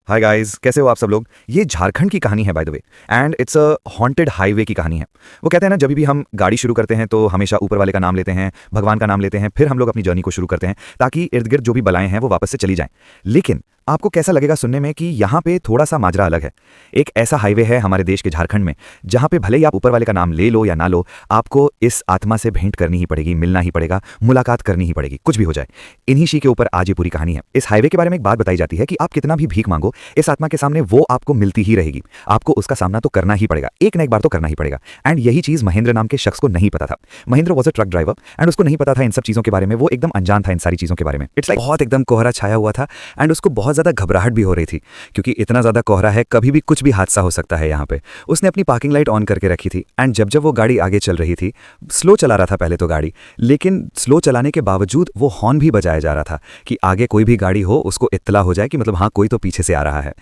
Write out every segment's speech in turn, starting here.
Hi guys, कैसे हो आप सब लोग। ये झारखंड की कहानी है by the way, and it's a haunted highway की कहानी है। वो कहते हैं ना, जब भी हम गाड़ी शुरू करते हैं तो हमेशा ऊपर वाले का नाम लेते हैं, भगवान का नाम लेते हैं, फिर हम लोग अपनी जर्नी को शुरू करते हैं ताकि इर्द गिर्द जो भी बलाएं हैं वो वापस से चली जाएं। लेकिन आपको कैसा लगेगा सुनने में कि यहाँ पे थोड़ा सा माजरा अलग है। एक ऐसा हाईवे है हमारे देश के झारखंड में जहाँ पे भले ही आप ऊपर वाले का नाम ले लो या ना लो, आपको इस आत्मा से भेंट करनी ही पड़ेगी, मिलना ही पड़ेगा, मुलाकात करनी ही पड़ेगी, कुछ भी हो जाए। इन्हीं शी के ऊपर आज ये पूरी कहानी है। इस हाईवे के बारे में एक बात बताई जाती है कि आप कितना भी भीख मांगो, इस आत्मा के सामने वो आपको मिलती ही रहेगी। आपको उसका सामना तो करना ही पड़ेगा, एक न एक बार तो करना ही पड़ेगा। एंड यही चीज महेंद्र नाम के शख्स को नहीं पता था। Mahendra was a truck driver and उसको नहीं पता था इन सब चीजों के बारे में। वो एकदम अनजान था इन सारी चीजों के बारे में। इट्स लाइक बहुत एकदम कोहरा छाया हुआ था एंड उसको बहुत ज्यादा घबराहट भी हो रही थी क्योंकि इतना ज्यादा कोहरा है, कभी भी कुछ भी हादसा हो सकता है यहाँ पे। उसने अपनी पार्किंग लाइट ऑन करके रखी थी एंड जब जब वो गाड़ी आगे चल रही थी, स्लो चला रहा था पहले तो गाड़ी, लेकिन स्लो चलाने के बावजूद वो हॉर्न भी बजाया जा रहा था कि आगे कोई भी गाड़ी हो उसको इत्तला हो जाए कि मतलब हाँ कोई तो पीछे से आ रहा है।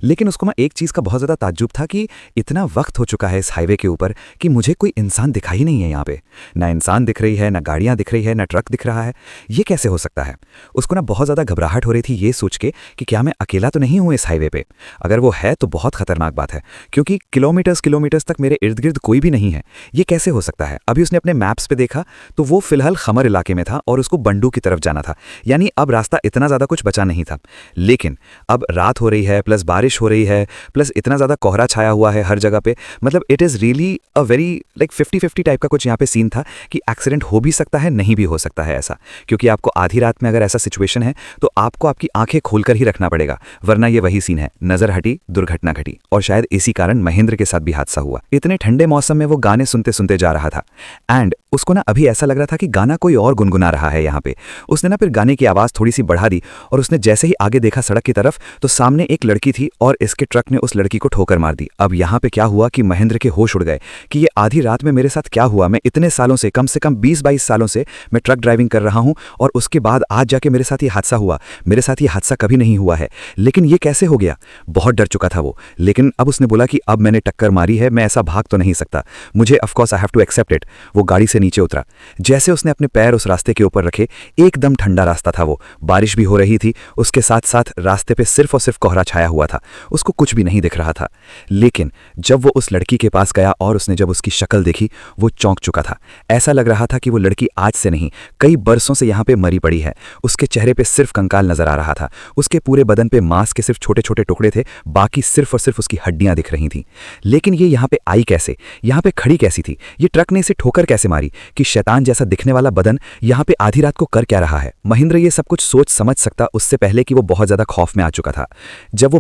लेकिन उसको एक चीज का बहुत ज्यादा ताज्जुब था कि इतना वक्त हो चुका है इस हाईवे के ऊपर कि मुझे कोई इंसान दिखाई नहीं है यहाँ पे। ना इंसान दिख रही है, ना गाड़ियां दिख रही है, ना ट्रक दिख रहा है। ये कैसे हो सकता है? उसको बहुत ज्यादा घबराहट हो रही थी ये सोच के कि क्या मैं अकेला तो नहीं हूं इस हाईवे पे। अगर वो है तो बहुत खतरनाक बात है क्योंकि किलोमीटर्स किलोमीटर्स तक मेरे इर्द गिर्द कोई भी नहीं है। ये कैसे हो सकता है? अभी उसने अपने मैप्स पे देखा तो वो फिलहाल खमर इलाके में था और उसको बंडू की तरफ जाना था, यानी अब रास्ता इतना ज्यादा कुछ बचा नहीं था। लेकिन अब रात हो रही है, प्लस बारिश हो रही है, प्लस इतना ज्यादा कोहरा छाया हुआ है हर जगह पे। मतलब it is really a very like 50-50 type का कुछ यहाँ पे सीन था कि एक्सीडेंट हो भी सकता है, नहीं भी हो सकता है ऐसा। क्योंकि आपको आधी रात में अगर ऐसा सिचुएशन है तो आपको आपकी आंखें खोलकर ही रखना पड़ेगा, वरना ये वही सीन है, नजर हटी दुर्घटना घटी। और शायद इसी कारण महेंद्र के साथ भी हादसा हुआ। इतने ठंडे मौसम में वो गाने सुनते सुनते जा रहा था एंड उसको अभी ऐसा लग रहा था कि गाना कोई और गुनगुना रहा है यहाँ पे। उसने फिर गाने की आवाज थोड़ी सी बढ़ा दी और उसने जैसे ही आगे देखा सड़क की तरफ तो सामने एक लड़की थी और इसके ट्रक ने उस लड़की को ठोकर मार दी। अब यहाँ पे क्या हुआ कि महेंद्र के होश उड़ गए कि ये आधी रात में मेरे साथ क्या हुआ। मैं इतने सालों से कम 20-22 सालों से मैं ट्रक ड्राइविंग कर रहा हूं और उसके बाद आज जाके मेरे साथ ये हादसा हुआ। मेरे साथ ये हादसा कभी नहीं हुआ है, लेकिन ये कैसे हो गया? बहुत डर चुका था वो। लेकिन अब उसने बोला कि अब मैंने टक्कर मारी है, मैं ऐसा भाग तो नहीं सकता, मुझे of course I have to accept it. वो गाड़ी से नीचे उतरा। जैसे उसने अपने पैर उस रास्ते के ऊपर रखे, एकदम ठंडा रास्ता था वो, बारिश भी हो रही थी, उसके साथ साथ रास्ते पे सिर्फ और सिर्फ कोहरा छाया हुआ था, उसको कुछ भी नहीं दिख रहा था। लेकिन जब वो उस लड़की के पास गया और उसने जब उसकी शक्ल देखी, वो चौंक चुका था। ऐसा लग रहा था कि वो लड़की आज से नहीं कई बरसों से यहाँ पे मरी पड़ी है। उसके चेहरे पे सिर्फ कंकाल नजर आ रहा था, उसके पूरे बदन पे मांस के सिर्फ छोटे छोटे टुकड़े थे, बाकी सिर्फ और सिर्फ उसकी हड्डियां दिख रही थीं। लेकिन ये यहाँ पे आई कैसे? यहाँ पे खड़ी कैसी थी? ये ट्रक ने इसे ठोकर कैसे मारी कि शैतान जैसा दिखने वाला बदन यहाँ पे आधी रात को कर क्या रहा है? महेंद्र ये सब कुछ सोच समझ सकता उससे पहले कि वो बहुत ज्यादा खौफ में आ चुका था। जब वो